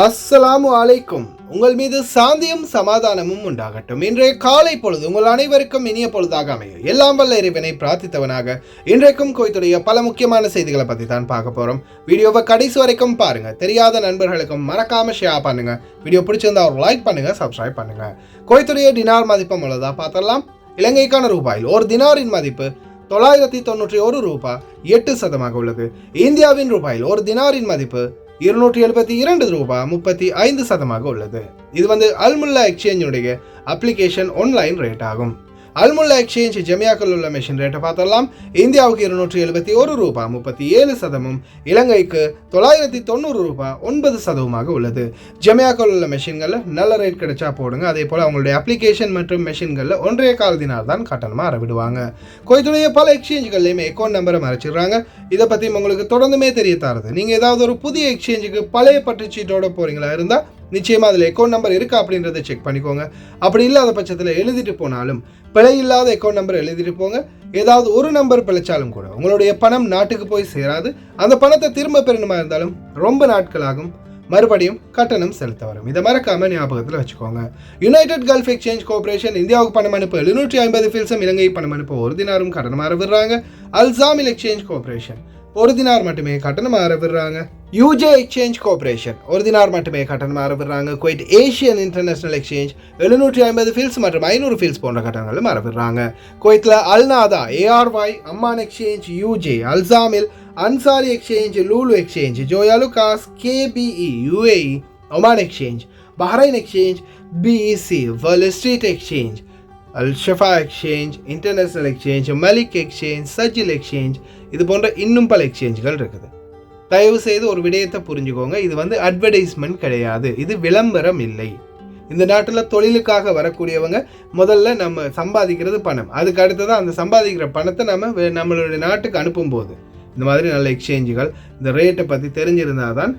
அஸ்ஸலாமு அலைக்கும். உங்கள் மீது சாந்தியும் சமாதானமும் உண்டாகட்டும். இன்றைய காலை பொழுது உங்கள் அனைவருக்கும் இனிய பொழுதாக அமையும். எல்லாம் வல்ல இறைவனை பிரார்த்தித்தவனாக இன்றைக்கும் கோயத்துடைய பல முக்கியமான செய்திகளை பற்றி தான் பார்க்க போகிறோம். வீடியோவை கடைசி வரைக்கும் பாருங்க. தெரியாத நண்பர்களுக்கும் மறக்காம ஷேர் பண்ணுங்க. வீடியோ பிடிச்சிருந்தா ஒரு லைக் பண்ணுங்க, சப்ஸ்கிரைப் பண்ணுங்க. கோயத்துடைய டினார் மதிப்பு உள்ளதா பார்த்தரலாம். இலங்கைக்கான ரூபாயில் ஒரு தினாரின் மதிப்பு 991 ரூபாய் 8% உள்ளது. இந்தியாவின் ரூபாயில் ஒரு தினாரின் மதிப்பு 272 ரூபாய் 35% உள்ளது. இது அல்முல்லா எக்ஸ்சேஞ்சுடைய அப்ளிகேஷன் ஆன்லைன் ரேட் ஆகும். அல்முல்லா எக்ஸ்சேஞ்ச் ஜமியாக்கள் உள்ள மெஷின் ரேட்டை பார்த்தரலாம். இந்தியாவுக்கு 271 ரூபாய் 37%, இலங்கைக்கு 990 ரூபாய் 9% உள்ளது. ஜமியாக்கள் உள்ள மெஷின்களில் நல்ல ரேட் கிடைச்சா போடுங்க. அதே போல் அவங்களுடைய அப்ளிகேஷன் மற்றும் மெஷின்களில் 1.25 தினார் தான் கட்டணமாக அறவிடுவாங்க. கோயத்துடைய பல எக்ஸ்சேஞ்சுகள்லையுமே அக்கௌண்ட் நம்பரை மறைச்சிடுறாங்க. இதை பற்றி உங்களுக்கு தொடர்ந்துமே தெரிய தருது. நீங்கள் ஏதாவது ஒரு புதிய எக்ஸ்சேஞ்சுக்கு பழைய பற்றுச்சீட்டோட போகிறீங்களா இருந்தால் நிச்சயமாக அதில் அக்கௌண்ட் நம்பர் இருக்கா அப்படின்றத செக் பண்ணிக்கோங்க. அப்படி இல்லாத பட்சத்தில் எழுதிட்டு போனாலும் பிழை இல்லாத அக்கௌண்ட் நம்பர் எழுதிட்டு போங்க. ஏதாவது ஒரு நம்பர் பிழைச்சாலும் கூட உங்களுடைய பணம் நாட்டுக்கு போய் சேராது. அந்த பணத்தை திரும்ப பெறணுமா இருந்தாலும் ரொம்ப நாட்களாகும். மறுபடியும் கட்டணம் செலுத்த வரும். இதை மறக்காம ஞாபகத்தில் வச்சுக்கோங்க. யுனைடெட் கல்ஃப் எக்ஸ்சேஞ்ச் கார்ப்பரேஷன் இந்தியாவுக்கு பணம் அனுப்ப 750 ஃபில்ஸும், இலங்கை பணம் அனுப்ப 1 தினாரும் கட்டணமாக விடுறாங்க. அல்சாமில் எக்ஸ்சேஞ்ச் கார்ப்பரேஷன் 1 தினார் மட்டுமே கட்டணமாக விடுறாங்க. யூஜே எக்ஸ்சேஞ்ச் கார்ப்பரேஷன் 1 தினார் மட்டுமே கட்டணமாக விடுறாங்க. குவைட் ஏஷியன் இன்டர்நேஷனல் எக்ஸ்சேஞ்ச் 750 ஃபில்ஸ் மற்றும் 500 ஃபில்ஸ் போன்ற கட்டணங்களும் மறவிடுறாங்க. குவைத்தில் அல்நாதா, ஏஆர்ஒய், அம்மான் எக்ஸ்சேஞ்ச், யூஜே, அல்சாமில் அன்சாரி exchange, Lulu exchange, Joyalukkas, KBE, UAE, Oman exchange, Bahrain exchange, BEC, world street exchange, அல்ஷஃபா எக்ஸ்சேஞ்ச், இன்டர்நேஷனல் எக்ஸ்சேஞ்ச், மலிக் எக்ஸ்சேஞ்ச், சஜில் எக்ஸ்சேஞ்ச், இது போன்ற இன்னும் பல எக்ஸ்சேஞ்சுகள் இருக்குது. தயவு செய்து ஒரு விடயத்தை புரிஞ்சுக்கோங்க. இது அட்வர்டைஸ்மெண்ட் கிடையாது. இது விளம்பரம் இல்லை. இந்த நாட்டில் தொழிலுக்காக வரக்கூடியவங்க முதல்ல நம்ம சம்பாதிக்கிறது பணம். அதுக்கு அடுத்ததான் அந்த சம்பாதிக்கிற பணத்தை நம்மளுடைய நாட்டுக்கு அனுப்பும்போது இந்த மாதிரி நல்ல எக்ஸ்சேஞ்சுகள் இந்த ரேட்டை பற்றி தெரிஞ்சிருந்தால் தான்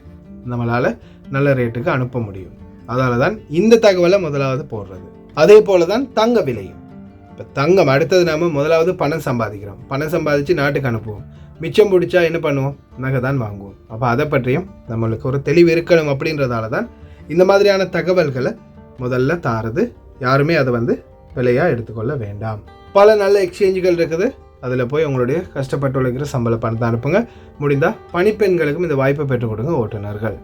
நம்மளால் நல்ல ரேட்டுக்கு அனுப்ப முடியும். அதனால தான் இந்த தகவலை முதலாவது போடுறது. அதே போல தான் தங்க விலையும். இப்போ தங்கம் அடுத்தது நம்ம முதலாவது பணம் சம்பாதிக்கிறோம். பணம் சம்பாதிச்சு நாட்டுக்கு அனுப்புவோம். மிச்சம் பிடிச்சா என்ன பண்ணுவோம்? நகை தான் வாங்குவோம். அப்போ அதை பற்றியும் நம்மளுக்கு ஒரு தெளிவு இருக்கணும். அப்படின்றதால தான் இந்த மாதிரியான தகவல்களை முதல்ல தாருது. யாருமே அதை விலையாக எடுத்துக்கொள்ள வேண்டாம். பல நல்ல எக்ஸ்சேஞ்சுகள் இருக்குது. அதில் போய் உங்களுடைய கஷ்டப்பட்டு உழைக்கிற சம்பள பணத்தை அனுப்புங்க. முடிந்தால் பணிப்பெண்களுக்கும் இந்த வாய்ப்பை பெற்றுக் கொடுங்க ஓட்டுநர்கள்.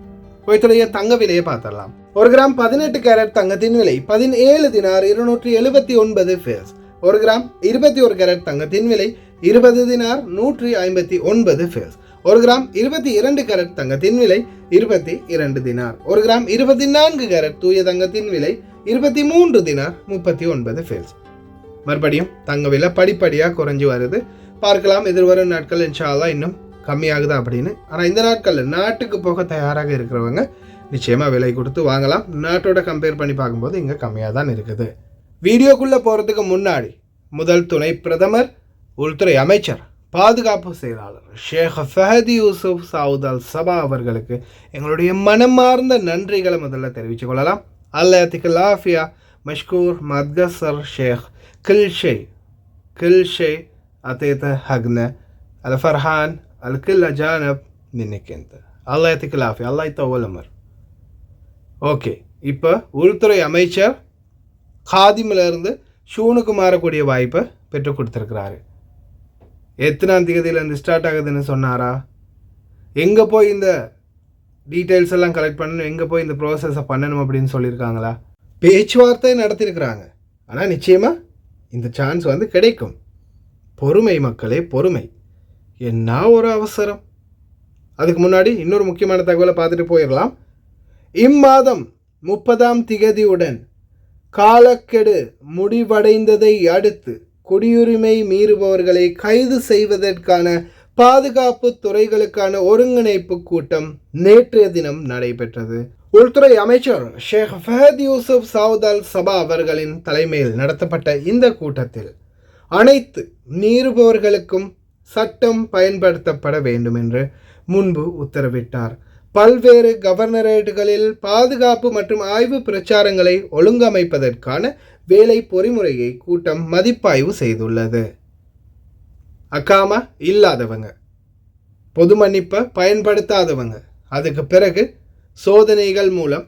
குவைத்துடைய தங்க விலையை பார்த்தரலாம். 1 கிராம் 18 கேரட் தங்கத்தின் விலை 17 தினார் 279 ஃபில்ஸ். 1 கிராம் 21 கேரட் தங்கத்தின் விலை 20 தினார் 159 ஃபில்ஸ். 1 கிராம் 22 கேரட் தங்கத்தின் விலை 22 தினார். 1 கிராம் 24 கேரட் தூய தங்கத்தின் விலை 23 தினார் 39 ஃபில்ஸ். மறுபடியும் தங்க விலை படிப்படியாக குறைஞ்சி வருது. பார்க்கலாம் எதிர்வரும் நாட்கள் இன்ஷா அல்லாஹ் இன்னும் கம்மியாகுதா அப்படின்னு. ஆனால் இந்த நாட்களில் நாட்டுக்கு போக தயாராக இருக்கிறவங்க நிச்சயமாக விலை கொடுத்து வாங்கலாம். நாட்டோட கம்பேர் பண்ணி பார்க்கும்போது இங்கே கம்மியாக தான் இருக்குது. வீடியோக்குள்ளே போகிறதுக்கு முன்னாடி முதல் துணை பிரதமர், உள்துறை அமைச்சர், பாதுகாப்பு செயலாளர் ஷேக் ஃபஹதி யூசுப் சவுத் அல் சபா அவர்களுக்கு எங்களுடைய மனமார்ந்த நன்றிகளை முதல்ல தெரிவித்துக் கொள்ளலாம். அல்லத்திக்கு லாஃபியா மஷ்கூர் மத்கசர் ஷேக் கில்ஷே அத்தேத ஹக்ன அல் ஃபர்ஹான் அல் கில் அஜானப் நினைக்கின்ற அல்லத்திக்கு லாஃபியா அல்லா தவலமர். ஓகே, இப்போ உள்துறை அமைச்சர் காதிமிலிருந்து ஷூனுக்கு மாறக்கூடிய வாய்ப்பை பெற்றுக் கொடுத்துருக்கிறாரு. எத்தனாம் தேதியிலேருந்து ஸ்டார்ட் ஆகுதுன்னு சொன்னாரா? எங்கே போய் இந்த டீட்டெயில்ஸ் எல்லாம் கலெக்ட் பண்ணணும், எங்கே போய் இந்த ப்ராசஸை பண்ணணும் அப்படின்னு சொல்லியிருக்காங்களா? பேச்சுவார்த்தை நடத்தியிருக்கிறாங்க. ஆனால் நிச்சயமாக இந்த சான்ஸ் கிடைக்கும். பொறுமை மக்களே, பொறுமை. என்ன ஒரு அவசரம். அதுக்கு முன்னாடி இன்னொரு முக்கியமான தகவலை பார்த்துட்டு போயிடலாம். இம்மாதம் 30ஆம் திகதியுடன் காலக்கெடு முடிவடைந்ததை அடுத்து குடியுரிமை மீறுபவர்களை கைது செய்வதற்கான பாதுகாப்பு துறைகளுக்கான ஒருங்கிணைப்பு கூட்டம் நேற்றைய தினம் நடைபெற்றது. உள்துறை அமைச்சர் ஷேக் ஃபஹத் யூசுப் சவுத் அல் சபா அவர்களின் தலைமையில் நடத்தப்பட்ட இந்த கூட்டத்தில் அனைத்து மீறுபவர்களுக்கும் சட்டம் பயன்படுத்தப்பட வேண்டும் என்று முன்பு உத்தரவிட்டார். பல்வேறு கவர்னரேட்டுகளில் பாதுகாப்பு மற்றும் ஆய்வு பிரச்சாரங்களை ஒழுங்கமைப்பதற்கான வேலை பொறிமுறையை கூட்டம் மதிப்பாய்வு செய்துள்ளது. அக்காமா இல்லாதவங்க, பொது மன்னிப்பை பயன்படுத்தாதவங்க, அதுக்கு பிறகு சோதனைகள் மூலம்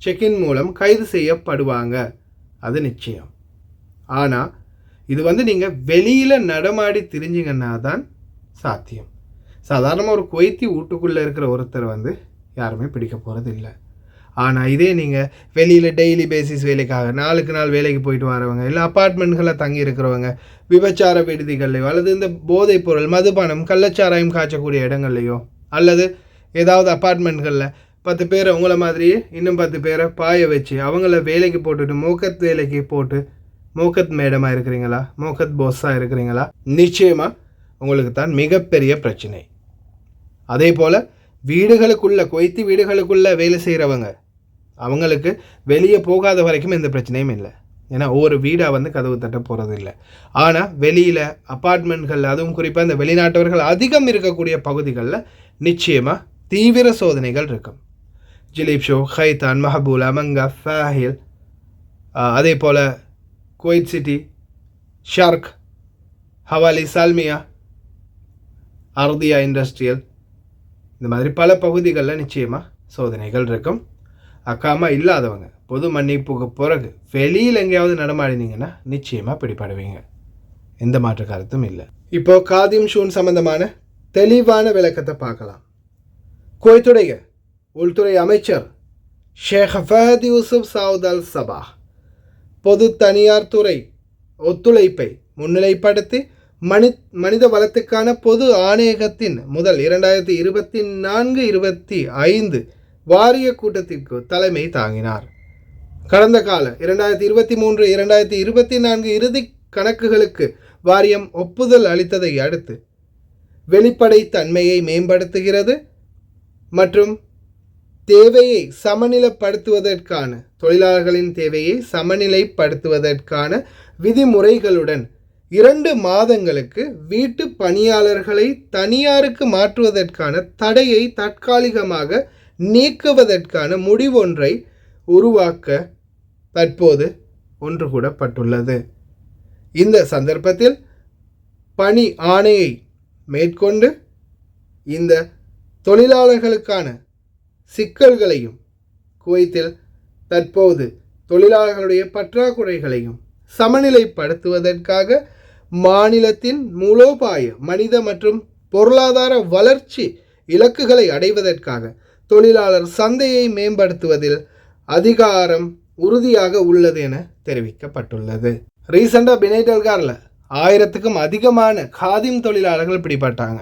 செக்கின் மூலம் கைது செய்யப்படுவாங்க, அது நிச்சயம். ஆனால் இது வந்து நீங்கள் வெளியில் நடமாடி திரிஞ்சிங்கன்னா தான் சாத்தியம். சாதாரணமாக ஒரு குவைத்தி வீட்டுக்குள்ளே இருக்கிற ஒருத்தர் வந்து யாருமே பிடிக்க போகிறது இல்லை. ஆனால் இதே நீங்கள் வெளியில் டெய்லி பேசிஸ் வேலைக்காக நாளுக்கு நாள் வேலைக்கு போயிட்டு வரவங்க, இல்லை அப்பார்ட்மெண்ட்களில் தங்கி இருக்கிறவங்க, விபச்சார விடுதிகள்லையோ அல்லது இந்த போதைப் பொருள் மதுபானம் கள்ளச்சாராயம் காய்ச்சக்கூடிய இடங்கள்லையோ அல்லது ஏதாவது அப்பார்ட்மெண்ட்களில் 10 பேரை உங்களை மாதிரியே இன்னும் 10 பேரை பாய வச்சு அவங்கள வேலைக்கு போட்டுட்டு மோக்கத் வேலைக்கு போட்டு மோக்கத் மேடமாக இருக்கிறீங்களா, மோக்கத் போஸாக இருக்கிறீங்களா, நிச்சயமாக உங்களுக்கு தான் மிகப்பெரிய பிரச்சனை. அதே போல் வீடுகளுக்குள்ளே குவைத்தி வீடுகளுக்குள்ளே வேலை செய்கிறவங்க அவங்களுக்கு வெளியே போகாத வரைக்கும் எந்த பிரச்சனையும் இல்லை. ஏன்னா ஒவ்வொரு வீடாக வந்து கதவு தட்ட போகிறது இல்லை. ஆனால் வெளியில் அப்பார்ட்மெண்ட்கள், அதுவும் குறிப்பாக இந்த வெளிநாட்டவர்கள் அதிகம் இருக்கக்கூடிய பகுதிகளில் நிச்சயமாக தீவிர சோதனைகள் இருக்கும். ஜிலீப் ஷோ, ஹைதான், மஹபூலா, மங்கா, ஃபாஹில், அதே போல் Kuwait city, Sharq, Hawally, Salmiya, Ardiya industrial, இந்த மாதிரி பல பகுதிகளில் நிச்சயமாக சோதனைகள் இருக்கும். அக்காமா இல்லாதவங்க பொது மன்னிப்புக்கு பிறகு வெளியில் எங்கேயாவது நடமாடினீங்கன்னா நிச்சயமாக பிடிபடுவீங்க, எந்த மாற்று கருத்தும் இல்லை. இப்போ காதிம் ஷூன் சம்பந்தமான தெளிவான விளக்கத்தை பார்க்கலாம். குவைத்துடைய உள்துறை அமைச்சர் ஷேக் ஃபஹத் யூசுப் சவுத் அல் சபாஹ் பொது தனியார் துறை ஒத்துழைப்பை முன்னிலைப்படுத்தி மனித வளத்துக்கான பொது ஆணையகத்தின் முதல் 2024-25 வாரிய கூட்டத்திற்கு தலைமை தாங்கினார். கடந்த கால 2023-2024 இறுதி கணக்குகளுக்கு வாரியம் ஒப்புதல் அளித்ததை அடுத்து வெளிப்படைத்தன்மையை மேம்படுத்துகிறது மற்றும் தேவையை சமநிலைப்படுத்துவதற்கான தொழிலாளர்களின் தேவையை சமநிலைப்படுத்துவதற்கான விதிமுறைகளுடன் 2 மாதங்களுக்கு வீட்டு பணியாளர்களை தனியாருக்கு மாற்றுவதற்கான தடையை தற்காலிகமாக நீக்குவதற்கான முடிவொன்றை உருவாக்க தற்போது ஒன்று கூடப்பட்டுள்ளது. இந்த சந்தர்ப்பத்தில் பணி ஆணையை மேற்கொண்டு இந்த தொழிலாளர்களுக்கான சிக்கல்களையும் குவைத்தில் தற்போது தொழிலாளர்களுடைய பற்றாக்குறைகளையும் சமநிலைப்படுத்துவதற்காக மாநிலத்தின் மூலோபாய மனித மற்றும் பொருளாதார வளர்ச்சி இலக்குகளை அடைவதற்காக தொழிலாளர் சந்தையை மேம்படுத்துவதில் அதிகாரம் உறுதியாக உள்ளது என தெரிவிக்கப்பட்டுள்ளது. ரீசெண்டாக பினைட்டல்காரில் 1000க்கும் அதிகமான காதிம் தொழிலாளர்கள் பிடிபட்டாங்க.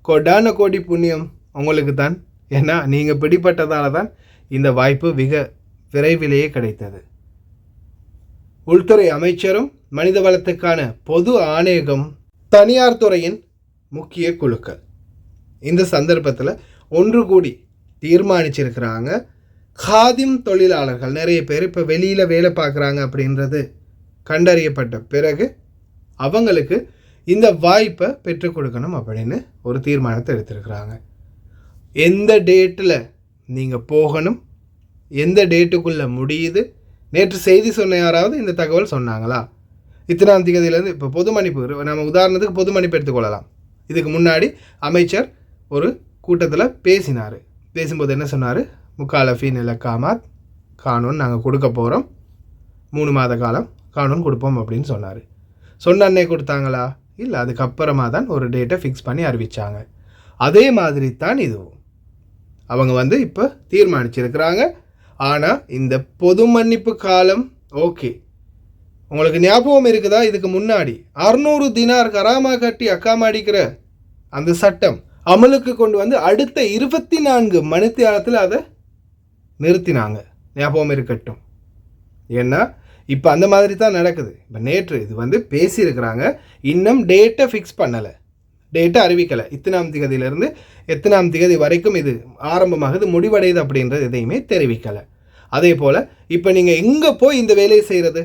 கொடான கோடி புண்ணியம் உங்களுக்கு தான். ஏன்னா நீங்கள் பிடிப்பட்டதால தான் இந்த வாய்ப்பு மிக விரைவிலேயே கிடைத்தது. உள்துறை அமைச்சரும் மனித வளத்துக்கான பொது ஆணையகம் தனியார் துறையின் முக்கிய குழுக்கள் இந்த சந்தர்ப்பத்தில் ஒன்று கூடி தீர்மானிச்சிருக்கிறாங்க. காதிம் தொழிலாளர்கள் நிறைய பேர் இப்போ வெளியில் வேலை பார்க்குறாங்க அப்படின்றது கண்டறியப்பட்ட பிறகு அவங்களுக்கு இந்த வாய்ப்பை பெற்றுக் கொடுக்கணும் அப்படின்னு ஒரு தீர்மானத்தை எடுத்திருக்கிறாங்க. எந்த டேட்டில் நீங்கள் போகணும், எந்த டேட்டுக்குள்ளே முடியுது, நேற்று செய்தி சொன்ன யாராவது இந்த தகவல் சொன்னாங்களா? இத்தனாம் தேதியிலேருந்து இப்போ பொது மன்னிப்பு, நம்ம உதாரணத்துக்கு பொது மன்னிப்பு எடுத்துக்கொள்ளலாம். இதுக்கு முன்னாடி அமைச்சர் ஒரு கூட்டத்தில் பேசும்போது என்ன சொன்னார்? முக்காலஃபீன் இலக்காமாத் கானூன் நாங்கள் கொடுக்க போகிறோம், 3 மாத காலம் கானூன் கொடுப்போம் அப்படின்னு சொன்னார். சொன்ன அன்னை கொடுத்தாங்களா? இல்லை, அதுக்கப்புறமா தான் ஒரு டேட்டை ஃபிக்ஸ் பண்ணி அறிவித்தாங்க. அதே மாதிரி தான் இதுவும் அவங்க இப்போ தீர்மானிச்சிருக்கிறாங்க. ஆனால் இந்த பொது மன்னிப்பு காலம் ஓகே, உங்களுக்கு ஞாபகம் இருக்குதா? இதுக்கு முன்னாடி 600 தினார் கராமா கட்டி அக்காமா அடிக்கிற அந்த சட்டம் அமலுக்கு கொண்டு வந்து அடுத்த 24 மணித்தியாலத்தில் அதை நிறுத்தினாங்க. ஞாபகம் இருக்கட்டும். ஏன்னா இப்போ அந்த மாதிரி தான் நடக்குது. இப்போ நேற்று இது பேசியிருக்கிறாங்க, இன்னும் டேட்டை ஃபிக்ஸ் பண்ணலை, டேட்டை அறிவிக்கலை. இத்தனாம் தேதியிலிருந்து எத்தனாம் தேதி வரைக்கும் இது ஆரம்பமாகுது, முடிவடையுது அப்படின்றது எதையுமே தெரிவிக்கலை. அதே போல் இப்போ நீங்கள் எங்கே போய் இந்த வேலையை செய்கிறது?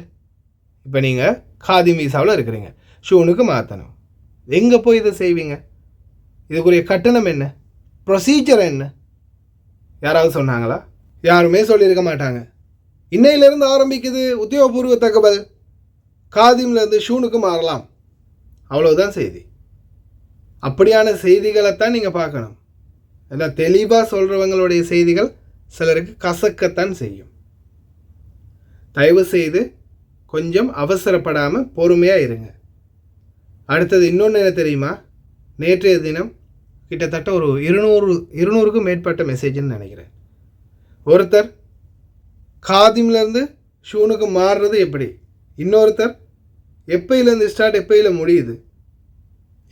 இப்போ நீங்கள் காதிம் வீசாவில் இருக்கிறீங்க, ஷூனுக்கு மாற்றணும், எங்கே போய் இதை செய்வீங்க? இதுக்குரிய கட்டணம் என்ன, ப்ரொசீஜர் என்ன? யாராவது சொன்னாங்களா? யாருமே சொல்லியிருக்க மாட்டாங்க. இன்னையிலேருந்து ஆரம்பிக்குது உத்தியோகபூர்வ தகவல், காதிம்லேருந்து ஷூனுக்கு மாறலாம், அவ்வளோதான் செய்தி. அப்படியான செய்திகளைத்தான் நீங்கள் பார்க்கணும். ஏன்னா தெளிவாக சொல்கிறவங்களுடைய செய்திகள் சிலருக்கு கசக்கத்தான் செய்யும். தயவு செய்து கொஞ்சம் அவசரப்படாமல் பொறுமையாக இருங்க. அடுத்தது இன்னொன்று என்ன தெரியுமா, நேற்றைய தினம் கிட்டத்தட்ட ஒரு 200க்கும் மேற்பட்ட மெசேஜ்னு நினைக்கிறேன். ஒருத்தர் காதிம்லேருந்து ஷூனுக்கு மாறுறது எப்படி, இன்னொருத்தர் எப்பையிலேருந்து ஸ்டார்ட் எப்பையில் முடியுது,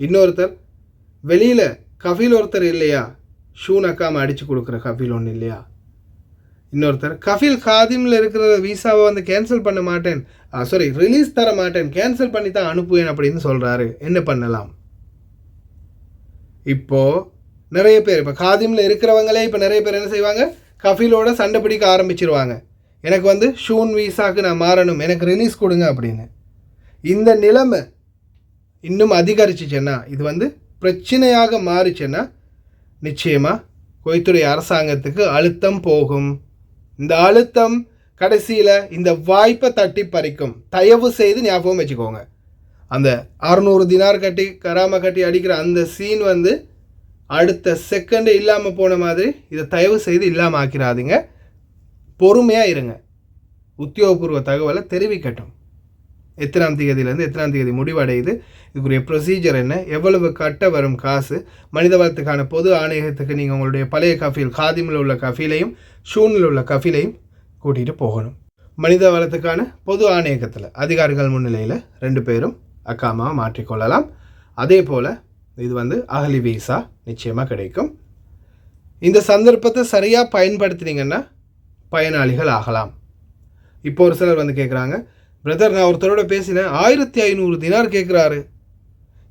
இன்னொருத்தர் வெளியில் கஃபீல் ஒருத்தர் இல்லையா, ஷூ நக்காமல் அடித்து கொடுக்குற கஃபீல் ஒன்று இல்லையா, இன்னொருத்தர் கஃபீல் காதிமில் இருக்கிற வீசாவை வந்து கேன்சல் பண்ண மாட்டேன், ரிலீஸ் தர மாட்டேன், கேன்சல் பண்ணி தான் அனுப்புவேன் அப்படின்னு சொல்கிறாரு. என்ன பண்ணலாம்? இப்போது நிறைய பேர் இப்போ காதிமில் இருக்கிறவங்களே இப்போ நிறைய பேர் என்ன செய்வாங்க, கஃபீலோட சண்டை பிடிக்க ஆரம்பிச்சிருவாங்க. எனக்கு வந்து ஷூன் வீசாக்கு நான் மாறணும், எனக்கு ரிலீஸ் கொடுங்க அப்படின்னு. இந்த நிலைமை இன்னும் அதிகரிச்சிச்சுன்னா, இது வந்து பிரச்சனையாக மாறிச்சுன்னா நிச்சயமாக குவைத்துடைய அரசாங்கத்துக்கு அழுத்தம் போகும். இந்த அழுத்தம் கடைசியில் இந்த வாய்ப்பை தட்டி பறிக்கும். தயவு செய்து ஞாபகம் வச்சுக்கோங்க, அந்த 600 தினார் கட்டி கராம கட்டி அடிக்கிற அந்த சீன் வந்து அடுத்த செகண்டு இல்லாமல் போன மாதிரி இதை தயவு செய்து இல்லாமல் ஆக்கிறாதீங்க. பொறுமையாக இருங்க. உத்தியோகபூர்வ தகவலை தெரிவிக்கட்டும். எத்தனாம் தேதியிலேருந்து எத்தனாம் தேதி முடிவடையுது, இதுக்குரிய ப்ரொசீஜர் என்ன, எவ்வளவு கட்ட வரும் காசு, மனித வளத்துக்கான பொது ஆணையகத்துக்கு நீங்கள் உங்களுடைய பழைய கஃபீல் காதிமில் உள்ள கஃபீலையும் ஷூனில் உள்ள கஃபீலையும் கூட்டிகிட்டு போகணும். மனித வளத்துக்கான பொது ஆணையகத்தில் அதிகாரிகள் முன்னிலையில் 2 பேரும் அக்காமாவை மாற்றிக்கொள்ளலாம். அதே போல் இது வந்து அகலி வீசா நிச்சயமாக கிடைக்கும். இந்த சந்தர்ப்பத்தை சரியாக பயன்படுத்தினீங்கன்னா பயனாளிகள் ஆகலாம். இப்போ ஒரு சிலர் வந்து கேட்குறாங்க, பிரதர் நான் ஒருத்தரோட பேசினேன், 1500 தினார் கேட்குறாரு,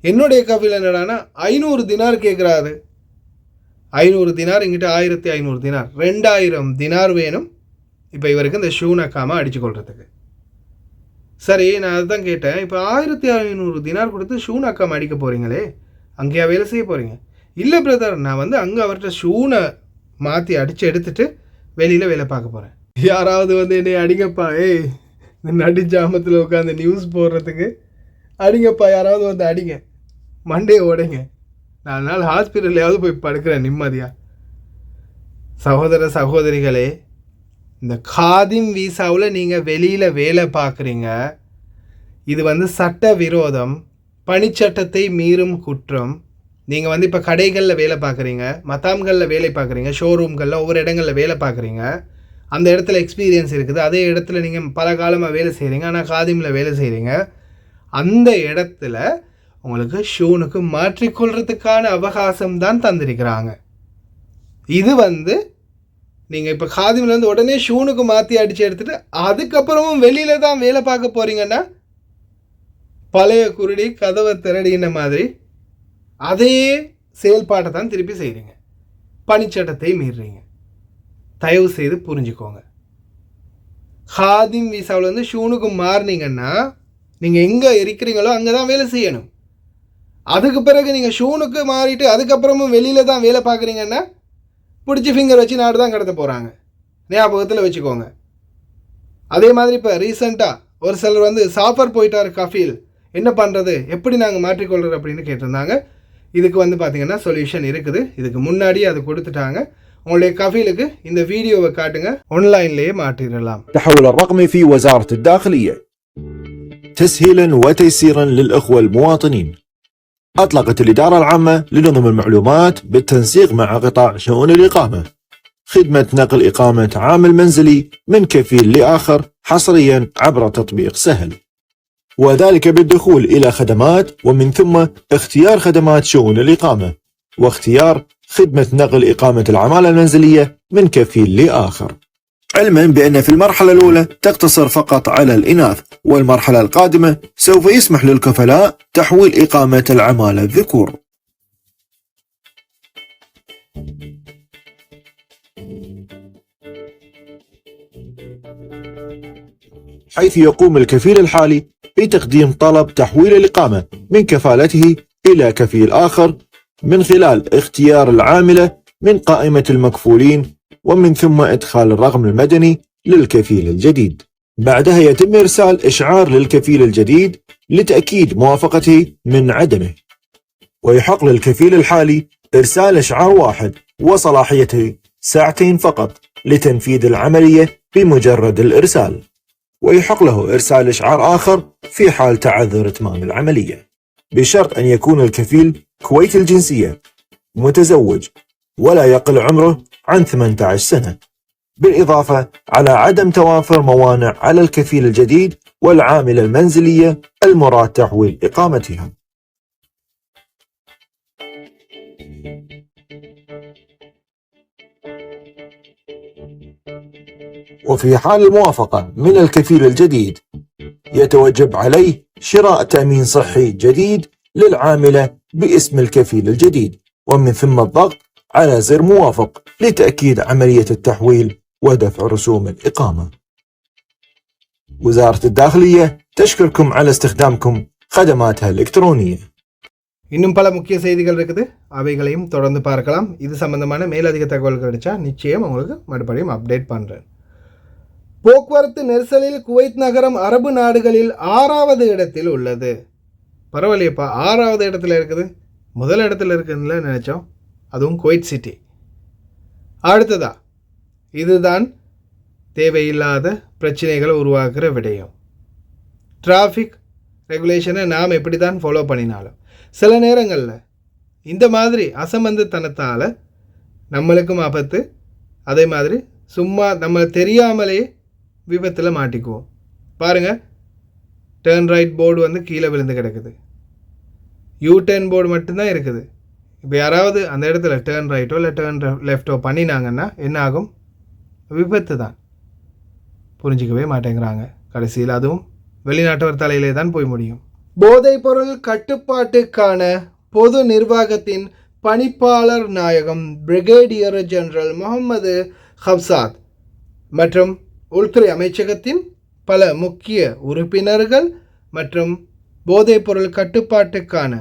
என்னுடைய கஃபீல் என்னடானா 500 தினார் கேட்குறாரு. 500 தினார் எங்கிட்ட 1500 தினார், 2000 தினார் வேணும் இப்போ இவருக்கு இந்த ஷூ நக்காமல் அடித்து கொள்றதுக்கு. சரி, நான் அதுதான் கேட்டேன், இப்போ 1500 தினார் கொடுத்து ஷூ நக்காமல் அடிக்க போகிறீங்களே, அங்கேயா வேலை செய்ய போகிறீங்க? இல்லை பிரதர், நான் வந்து அங்கே அவர்கிட்ட ஷூனை மாற்றி அடித்து எடுத்துகிட்டு வெளியில் வேலை பார்க்க போகிறேன். யாராவது வந்து என்னை அடிங்கப்பா, இந்த நடு ஜாமத்தில் உட்காந்து நியூஸ் போடுறதுக்கு அடிங்கப்பா, யாராவது வந்து அடிங்க, மண்டையை உடைங்க, 4 நாள் ஹாஸ்பிட்டல்லையாவது போய் படுக்கிறேன் நிம்மதியாக. சகோதர சகோதரிகளே, இந்த காதிம் வீசாவில் நீங்கள் வெளியில் வேலை பார்க்குறீங்க, இது வந்து சட்ட விரோதம், பணிச்சட்டத்தை மீறும் குற்றம். நீங்கள் வந்து இப்போ கடைகளில் வேலை பார்க்குறீங்க, மத்தாம்களில் வேலை பார்க்குறீங்க, ஷோரூம்களில் ஒவ்வொரு இடங்களில் வேலை பார்க்குறீங்க, அந்த இடத்துல எக்ஸ்பீரியன்ஸ் இருக்குது, அதே இடத்துல நீங்கள் பல காலமாக வேலை செய்கிறீங்க, ஆனால் காதிமில் வேலை செய்கிறீங்க, அந்த இடத்துல உங்களுக்கு ஷூனுக்கு மாற்றிக்கொள்கிறதுக்கான அவகாசம் தான் தந்திருக்கிறாங்க. இது வந்து நீங்கள் இப்போ காதிமிலேருந்து உடனே ஷூனுக்கு மாற்றி அடித்து எடுத்துகிட்டு அதுக்கப்புறமும் வெளியில் தான் வேலை பார்க்க போகிறீங்கன்னா பழைய குருடி கதவை திரடின மாதிரி அதே செயல்பாட்டை தான் திருப்பி செய்கிறீங்க, பணிச்சட்டத்தை மீறுறீங்க. தயவு செய்து புரிஞ்சுக்கோங்க. காதிம் வீசாவில் வந்து ஷூனுக்கு மாறினீங்கன்னா நீங்கள் எங்கே இருக்கிறீங்களோ அங்கே தான் வேலை செய்யணும். அதுக்கு பிறகு நீங்கள் ஷூனுக்கு மாறிட்டு அதுக்கப்புறமும் வெளியில் தான் வேலை பார்க்குறீங்கன்னா பிடிச்சி ஃபிங்கர் வச்சு நாடு தான் கடத்த போகிறாங்க. ஞாபகத்தில் வச்சுக்கோங்க. அதே மாதிரி இப்போ ரீசெண்டாக ஒரு சிலர் வந்து சாஃபர் போயிட்டார் கஃபீல், என்ன பண்ணுறது, எப்படி நாங்கள் மாற்றிக்கொள்கிறது அப்படின்னு கேட்டிருந்தாங்க. இதுக்கு வந்து பார்த்திங்கன்னா சொல்யூஷன் இருக்குது. இதுக்கு முன்னாடி அது கொடுத்துட்டாங்க. உங்களுடைய கஃபீலுக்கு இந்த வீடியோவை காட்டுங்க, ஆன்லைன்லேயே மாற்றிடலாம். تحول الرقمي في وزارة الداخلية تسهيلا وتيسيرا للأخوة المواطنين. أطلقت الإدارة العامة لنظم المعلومات بالتنسيق مع قطاع شؤون الإقامة خدمة نقل إقامة عامل منزلي من كفيل لآخر حصريا عبر تطبيق سهل، وذلك بالدخول إلى خدمات ومن ثم اختيار خدمات شؤون الإقامة واختيار خدمة نقل إقامة العمالة المنزلية من كفيل لآخر، علما بأن في المرحلة الأولى تقتصر فقط على الإناث، والمرحلة القادمة سوف يسمح للكفلاء تحويل إقامة العمالة الذكور. حيث يقوم الكفيل الحالي بتقديم طلب تحويل الإقامة من كفالته إلى كفيل آخر من خلال اختيار العاملة من قائمة المكفولين ومن ثم إدخال الرقم المدني للكفيل الجديد. بعدها يتم إرسال إشعار للكفيل الجديد لتأكيد موافقته من عدمه، ويحق للكفيل الحالي إرسال إشعار واحد وصلاحيته 2 ساعات فقط لتنفيذ العملية بمجرد الإرسال، ويحق له إرسال إشعار آخر في حال تعذر إتمام العملية، بشرط أن يكون الكفيل كويتي الجنسية متزوج ولا يقل عمره عن 18 سنة، بالإضافة على عدم توافر موانع على الكفيل الجديد والعاملة المنزلية المراد تحويل إقامتها. وفي حال الموافقة من الكفيل الجديد يتوجب عليه شراء تأمين صحي جديد للعاملة باسم الكفيل الجديد، ومن ثم الضغط على زر موافق لتأكيد عملية التحويل ودفع رسوم الإقامة. وزارة الداخلية تشكركم على استخدامكم خدماتها الإلكترونية. இன்னும் பல முக்கிய செய்திகள் இருக்குது, அவைகளையும் தொடர்ந்து பார்க்கலாம். இது சம்பந்தமான மேலதிக தகவல் கிடைச்சா நிச்சயம் உங்களுக்கு மறுபடியும் அப்டேட் பண்ணுறேன். போக்குவரத்து நெரிசலில் குவைத் நகரம் அரபு நாடுகளில் 6வது இடத்தில் உள்ளது. பரவாயில்லையப்பா, 6வது இடத்துல இருக்குது. முதல் இடத்துல இருக்குதுன்னு நினச்சோம், அதுவும் குவைத் சிட்டி. அடுத்ததா, இதுதான் தேவையில்லாத பிரச்சனைகளை உருவாக்குற விடயம். டிராஃபிக் ரெகுலேஷனை நாம் எப்படி தான் ஃபாலோ பண்ணினாலும் சில நேரங்களில் இந்த மாதிரி அசம்பந்தத்தனத்தால் நம்மளுக்கும் ஆபத்து, அதே மாதிரி சும்மா நம்ம தெரியாமலே விபத்தில் மாட்டிக்குவோம். பாருங்கள், டேர்ன் ரைட் போர்டு வந்து கீழே விழுந்து கிடக்குது, யூ டர்ன் போர்டு மட்டும்தான் இருக்குது. இப்போ யாராவது அந்த இடத்துல டேர்ன் ரைட்டோ இல்லை டேர்ன் லெஃப்டோ பண்ணினாங்கன்னா என்ன ஆகும்? விபத்து தான். புரிஞ்சிக்கவே மாட்டேங்கிறாங்க. கடைசியில் அதுவும் வெளிநாட்டவர் தலையிலே தான் போய் முடியும். போதைப்பொருள் கட்டுப்பாட்டுக்கான பொது நிர்வாகத்தின் பணிப்பாளர் நாயகம் பிரிகேடியர் ஜெனரல் முகமது ஹப்சாத் மற்றும் உள்துறை அமைச்சகத்தின் பல முக்கிய உறுப்பினர்கள் மற்றும் போதைப்பொருள் கட்டுப்பாட்டுக்கான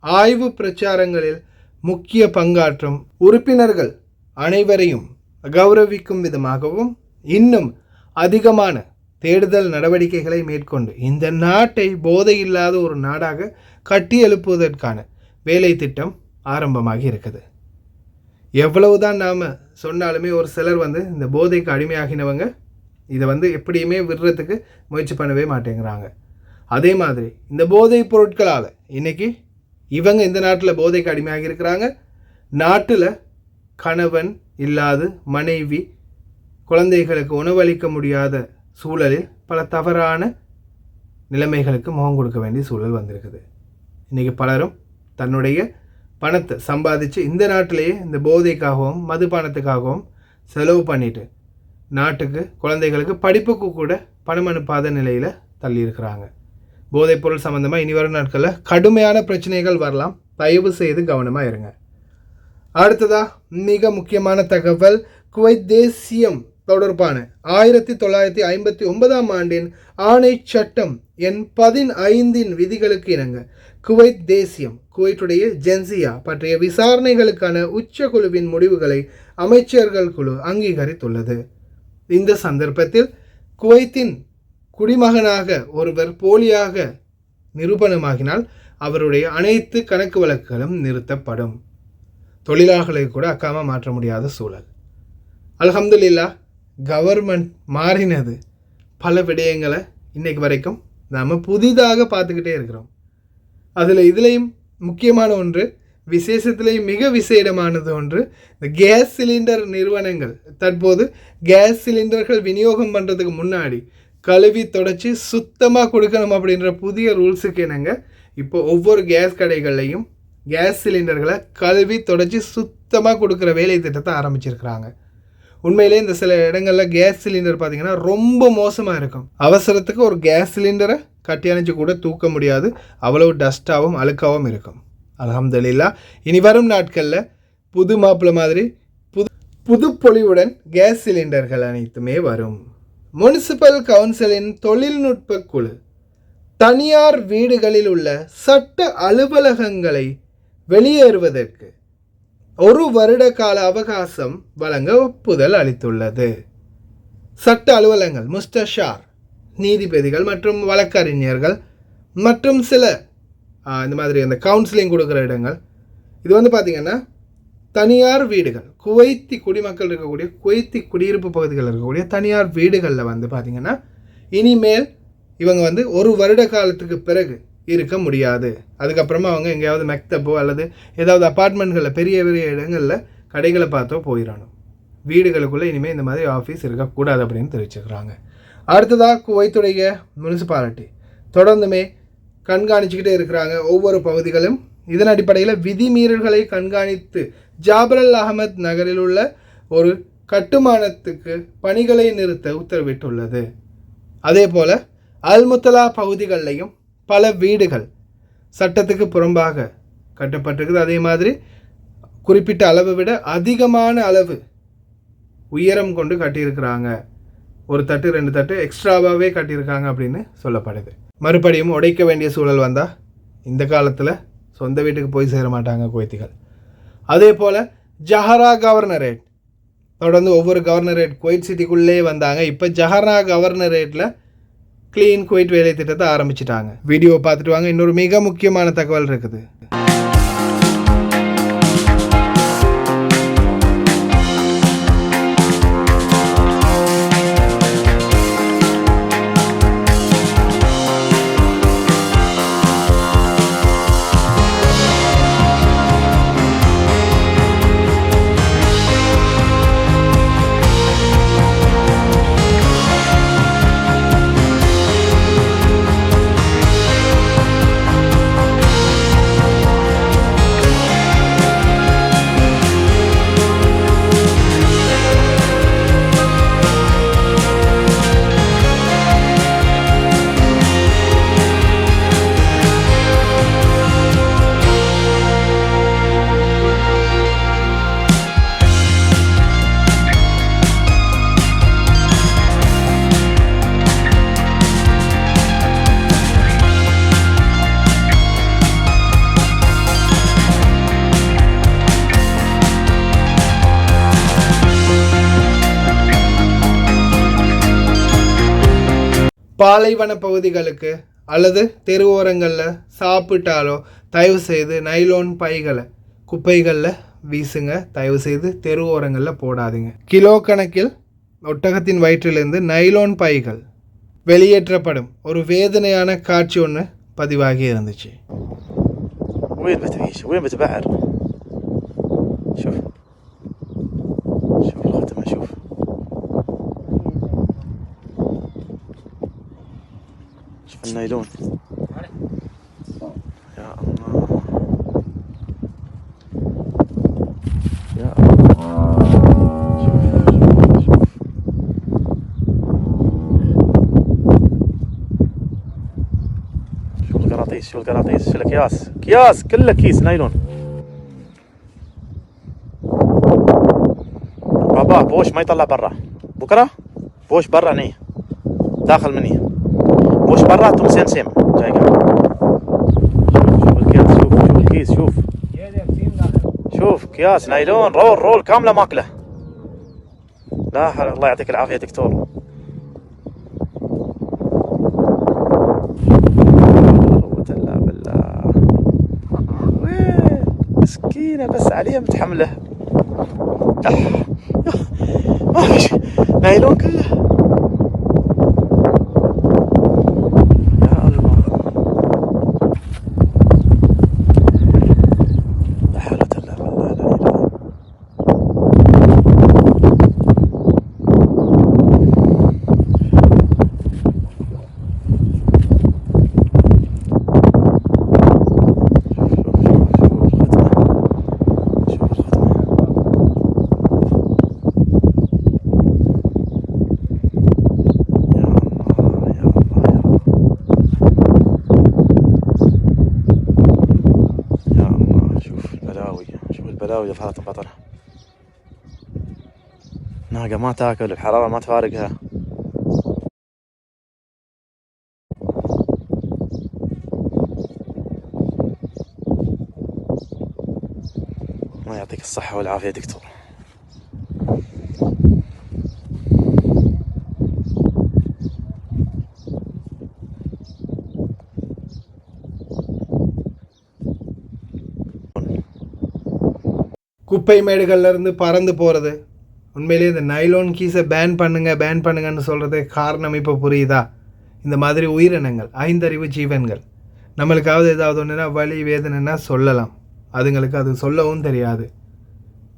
ஆய்வு பிரச்சாரங்களில் முக்கிய பங்காற்றும் உறுப்பினர்கள் அனைவரையும் கௌரவிக்கும் விதமாகவும் இன்னும் அதிகமான தேடுதல் நடவடிக்கைகளை மேற்கொண்டு இந்த நாட்டை போதையில்லாத ஒரு நாடாக கட்டி எழுப்புவதற்கான வேலை திட்டம் ஆரம்பமாகி இருக்குது. எவ்வளவுதான் நாம் சொன்னாலுமே ஒரு சிலர் வந்து இந்த போதைக்கு அடிமையாகினவங்க இதை வந்து எப்படியுமே விடுறதுக்கு முயற்சி பண்ணவே மாட்டேங்கிறாங்க. அதே மாதிரி இந்த போதைப் பொருட்களால் இன்றைக்கி இவங்க இந்த நாட்டில் போதைக்கு அடிமையாகி இருக்கிறாங்க. நாட்டில் கணவன் இல்லாது மனைவி குழந்தைகளுக்கு உணவளிக்க முடியாத சூழலில் பல தவறான நிலைமைகளுக்கு முகம் கொடுக்க வேண்டிய சூழல் வந்திருக்குது. இன்றைக்கி பலரும் தன்னுடைய பணத்தை சம்பாதிச்சு இந்த நாட்டிலேயே இந்த போதைக்காகவும் மதுபானத்துக்காகவும் செலவு பண்ணிட்டு நாட்டுக்கு குழந்தைகளுக்கு படிப்புக்கு கூட பணம் அனுப்பாத நிலையில் தள்ளியிருக்கிறாங்க. போதைப்பொருள் சம்மந்தமாக இனி வரும் நாட்களில் கடுமையான பிரச்சனைகள் வரலாம். தயவு செய்து கவனமாக இருங்க. அடுத்ததாக மிக முக்கியமான தகவல், குவைத் தேசியம் தொடர்பான 1959ஆம் ஆண்டின் ஆணை சட்டம் எண் 15 விதிகளுக்கு இணங்க குவைத் தேசியம் குவைத்துடைய ஜென்சியா பற்றிய விசாரணைகளுக்கான உச்சக்குழுவின் முடிவுகளை அமைச்சர்கள் குழு அங்கீகரித்துள்ளது. இந்த சந்தர்ப்பத்தில் குவைத்தின் குடிமகனாக ஒருவர் போலியாக நிரூபணமாகினால் அவருடைய அனைத்து கணக்கு வழக்குகளும் நிறுத்தப்படும். தொழிலாளர்களை கூட அக்காம மாற்ற முடியாத சூழல். அல்ஹம்துலில்லாஹ், கவர்மெண்ட் மாறினது. பல விடயங்களை இன்றைக்கு வரைக்கும் நாம் புதிதாக பார்த்துக்கிட்டே இருக்கிறோம். இதுலேயும் முக்கியமான ஒன்று, விசேஷத்திலேயும் மிக விசேடமானது ஒன்று, இந்த கேஸ் சிலிண்டர் நிறுவனங்கள் தற்போது கேஸ் சிலிண்டர்கள் விநியோகம் பண்ணுறதுக்கு முன்னாடி கழுவி தொடச்சி சுத்தமாக கொடுக்கணும் அப்படின்ற புதிய ரூல்ஸுக்கு என்னங்க இப்போ ஒவ்வொரு கேஸ் கடைகள்லையும் கேஸ் சிலிண்டர்களை கழுவி தொடச்சி சுத்தமாக கொடுக்குற வேலை திட்டத்தை ஆரம்பிச்சிருக்கிறாங்க. உண்மையிலே இந்த சில இடங்களில் கேஸ் சிலிண்டர் பார்த்திங்கன்னா ரொம்ப மோசமாக இருக்கும். அவசரத்துக்கு ஒரு கேஸ் சிலிண்டரை கட்டி அணைச்சி கூட தூக்க முடியாது, அவ்வளவு டஸ்ட்டாகவும் அழுக்காகவும் இருக்கும். அல்ஹம்துலில்லாஹ், இனி வரும் நாட்களில் புது மாப்பிள்ளை மாதிரி புது பொலிவுடன் கேஸ் சிலிண்டர்கள் அனைத்துமே வரும். முனிசிபல் கவுன்சிலின் தொழில்நுட்ப குழு தனியார் வீடுகளில் உள்ள சட்ட அலுவலகங்களை வெளியேறுவதற்கு 1 வருட கால அவகாசம் வழங்க ஒப்புதல் அளித்துள்ளது. சட்ட அலுவலகங்கள், முஸ்தஷார், நீதிபதிகள் மற்றும் வழக்கறிஞர்கள் மற்றும் சில இந்த மாதிரி அந்த கவுன்சிலிங் கொடுக்குற இடங்கள், இது வந்து பார்த்திங்கன்னா தனியார் வீடுகள், குவைத்தி குடிமக்கள் இருக்கக்கூடிய குவைத்தி குடியிருப்பு பகுதிகளில் இருக்கக்கூடிய தனியார் வீடுகளில் வந்து பார்த்திங்கன்னா இனிமேல் இவங்க வந்து ஒரு வருட காலத்துக்கு பிறகு இருக்க முடியாது. அதுக்கப்புறமா அவங்க எங்கேயாவது மெக்தப்போ அல்லது ஏதாவது அப்பார்ட்மெண்ட்களில் பெரிய பெரிய இடங்களில் கடைகளை பார்த்தோ போயிடணும். வீடுகளுக்குள்ளே இனிமேல் இந்த மாதிரி ஆஃபீஸ் இருக்கக்கூடாது அப்படின்னு தெரிவிச்சுக்கிறாங்க. அடுத்ததாக குவைத்துடைய முனிசிபாலிட்டி தொடர்ந்துமே கண்காணிச்சுக்கிட்டே இருக்கிறாங்க ஒவ்வொரு பகுதிகளும். இதன் அடிப்படையில் விதிமீறல்களை கண்காணித்து ஜாபரல் அகமத் நகரில் உள்ள ஒரு கட்டுமானத்துக்கு பணிகளை நிறுத்த உத்தரவிட்டுள்ளது. அதே போல் அல்முத்தலா பகுதிகளிலையும் பல வீடுகள் சட்டத்துக்கு புறம்பாக கட்டப்பட்டிருக்குது. அதே மாதிரி குறிப்பிட்ட அளவை விட அதிகமான அளவு உயரம் கொண்டு கட்டியிருக்கிறாங்க. ஒரு தட்டு 2 தட்டு எக்ஸ்ட்ராவாகவே கட்டியிருக்காங்க அப்படின்னு சொல்லப்படுது. மறுபடியும் உடைக்க வேண்டிய சூழல் வந்தால் இந்த காலத்தில் சொந்த வீட்டுக்கு போய் சேர மாட்டாங்க குவைத்திகள். அதே போல் ஜஹரா கவர்னரேட் தொடர்ந்து ஒவ்வொரு கவர்னரேட் குவைத் சிட்டிக்குள்ளே வந்தாங்க. இப்போ ஜஹரா கவர்னரேட்டில் க்ளீன் குவைட் வேலை திட்டத்தை ஆரம்பிச்சிட்டாங்க. வீடியோ பார்த்துட்டு வாங்க. இன்னொரு மிக முக்கியமான தகவல் இருக்குது. பாலைவன பகுதிகளுக்கு அல்லது தெரு ஓரங்களில் சாப்பிட்டாலோ தயவு செய்து நைலோன் பைகளை குப்பைகளில் வீசுங்க. தயவு செய்து தெரு ஓரங்களில் போடாதீங்க. கிலோ கணக்கில் ஒட்டகத்தின் வயிற்றிலிருந்து நைலோன் பைகள் வெளியேற்றப்படும் ஒரு வேதனையான காட்சி ஒன்று பதிவாகி இருந்துச்சு. النايلون يا الله يا الله شوف القراطيس شو القراطيس شو الاكياس كياس كله كيس نايلون بابا بوش ما يطلع برا بكره بوش برا نيه داخل مني وش براتهم سمسم جاي قاعد شوف الكيس شوف شوف كياس نايلون رول كامله ماكله. لا الله يعطيك العافيه دكتور. لا بالله وين مسكينه بس عليها متحمله ما فيش نايلون كله. بلاوي فهذا بطلها ناقة ما تاكل الحرارة ما تفارقها. الله يعطيك الصحة والعافية دكتور. குப்பை மேடுகள்லேருந்து பறந்து போகிறது. உண்மையிலேயே இந்த நைலோன் கீஸை பேன் பண்ணுங்கன்னு சொல்கிறது காரணம் இப்போ புரியுதா? இந்த மாதிரி உயிரினங்கள், 5 அறிவு ஜீவன்கள், நம்மளுக்காவது ஏதாவது ஒன்றுனா வலி வேதனைன்னா சொல்லலாம், அதுங்களுக்கு அது சொல்லவும் தெரியாது.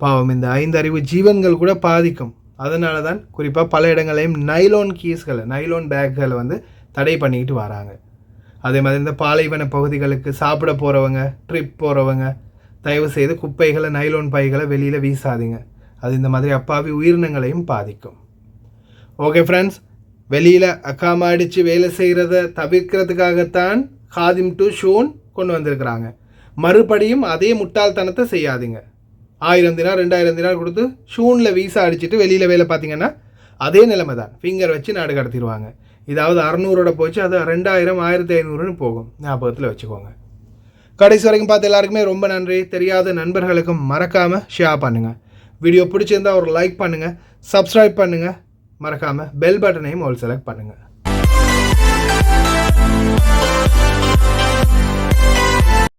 பாவம், இந்த 5 அறிவு ஜீவன்கள் கூட பாதிக்கும். அதனால தான் குறிப்பாக பல இடங்களையும் நைலோன் கீஸ்களை, நைலோன் பேக்குகளை வந்து தடை பண்ணிக்கிட்டு வராங்க. அதே மாதிரி இந்த பாலைவன பகுதிகளுக்கு சாப்பிட போகிறவங்க, ட்ரிப் போகிறவங்க, தயவு செய்து குப்பைகளை, நைலோன் பைகளை வெளியில் வீசாதீங்க. அது இந்த மாதிரி அப்பாவி உயிரினங்களையும் பாதிக்கும். ஓகே ஃப்ரெண்ட்ஸ், வெளியில் அக்காமா அடித்து வேலை செய்கிறத தவிர்க்கிறதுக்காகத்தான் காதிம் டு ஷூன் கொண்டு வந்திருக்கிறாங்க. மறுபடியும் அதே முட்டாள்தனத்தை செய்யாதீங்க. 1000 தினார் 2000 தினார் கொடுத்து ஷூனில் வீசா அடிச்சுட்டு வெளியில் வேலை பார்த்தீங்கன்னா அதே நிலைமை தான். ஃபிங்கர் வச்சு நாடு கடத்திடுவாங்க. இதாவது 600 போச்சு, அது 2000 1500ன்னு போகும். ஞாபகத்தில் வச்சுக்கோங்க. கடைசி வரைக்கும் பார்த்து எல்லாருக்குமே ரொம்ப நன்றி. தெரியாத நண்பர்களுக்கும் மறக்காமல் ஷேர் பண்ணுங்கள். வீடியோ பிடிச்சிருந்தால் ஒரு லைக் பண்ணுங்கள், சப்ஸ்கிரைப் பண்ணுங்கள், மறக்காமல் பெல் பட்டனையும் ஆல் செலக்ட் பண்ணுங்கள்.